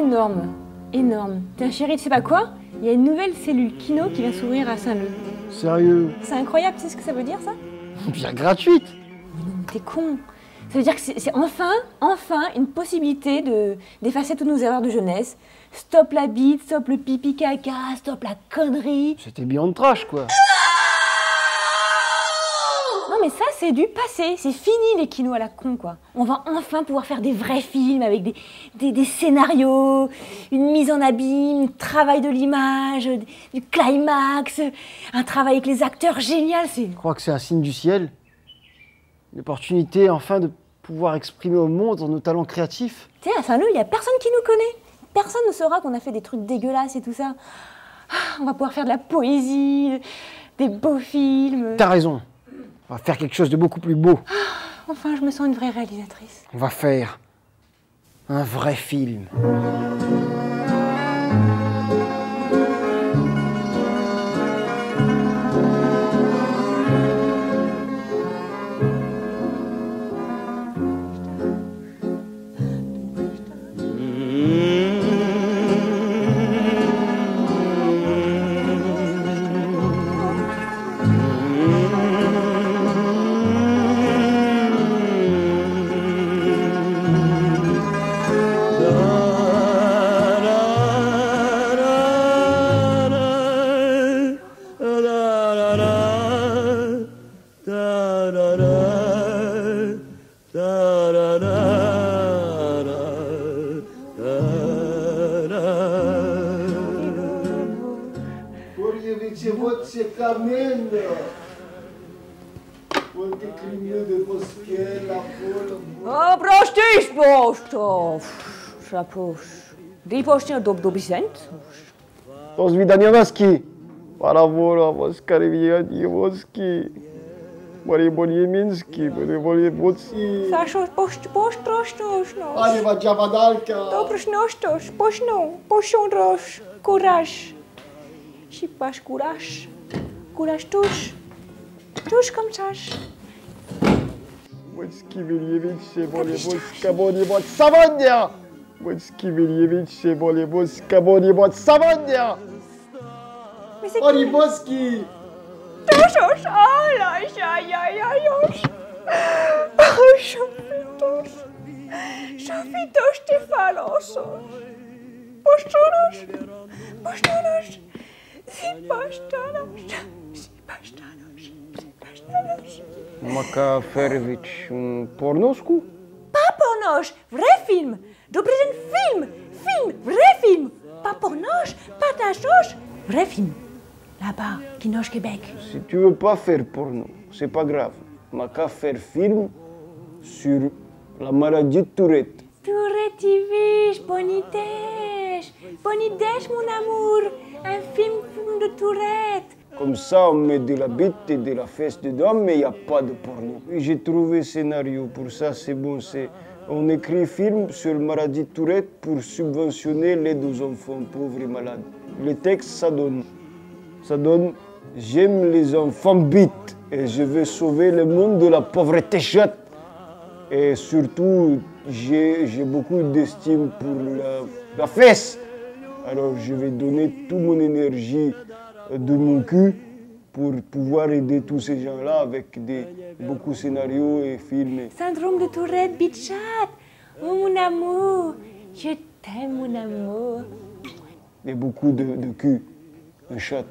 énorme. Énorme. Tiens chérie, tu sais pas quoi? Il y a une nouvelle cellule Kino qui vient s'ouvrir à Saint-Leu. Sérieux? C'est incroyable, tu sais ce que ça veut dire ça? Bien gratuite. Mais non, t'es con. Ça veut dire que c'est enfin une possibilité d'effacer toutes nos erreurs de jeunesse. Stop la bite, stop le pipi caca, stop la connerie. C'était bien de trash, quoi. Non mais ça c'est du passé, c'est fini les kinos à la con quoi. On va enfin pouvoir faire des vrais films avec des scénarios, une mise en abîme, un travail de l'image, du climax, un travail avec les acteurs génial. Je crois que c'est un signe du ciel. Une opportunité enfin de pouvoir exprimer au monde nos talents créatifs. Tu sais, à Saint-Leu, il n'y a personne qui nous connaît. Personne ne saura qu'on a fait des trucs dégueulasses et tout ça. On va pouvoir faire de la poésie, des beaux films. T'as raison. On va faire quelque chose de beaucoup plus beau. Enfin, je me sens une vraie réalisatrice. On va faire un vrai film. O, prościsz, prosto. Szaprusz. Dej pocznie do Bicent. To zvidaniavaski. Paravola, Voskarivianiavoski. Mariboliminski, Mariboliminski. Saszo, posztrosznosz. Ale Vadziavadalka. Dobrosznosztosz, poszondrosz, kuraż. Sipasz kuraż. Kuraż tuż. Tuż komczasz. Moński Wiljevic, Boliewoska, Boliewot, Savandia! Moński Wiljevic, Boliewoska, Boliewot, Savandia! Oliboski! Tuż, alaś, ajajajosz. Szofitos, ty falosos. Poszczonosz. Zipaszczanos. Maka Fervic, pornosku? Paponosz, vrai film. Dobry ten film, vrai film. Paponosz, patachosz, vrai film. Là-bas, Kinoche Québec. Si tu veux pas faire porno, c'est pas grave. Maka faire film sur la maladie de Tourette. Tourettivish, Bonidèche, mon amour. Un film de Tourette. Comme ça, on met de la bite et de la fesse dedans, mais il n'y a pas de porno. J'ai trouvé scénario pour ça, c'est bon. On écrit film sur la maladie de Tourette pour subventionner l'aide aux enfants pauvres et malades. Le texte, ça donne j'aime les enfants bites et je veux sauver le monde de la pauvreté chate. Et surtout, j'ai beaucoup d'estime pour la fesse. Alors je vais donner toute mon énergie de mon cul pour pouvoir aider tous ces gens-là avec beaucoup de scénarios et films. Syndrome de Tourette, bitchat. Oh mon amour, je t'aime mon amour. Et beaucoup de cul, un chat.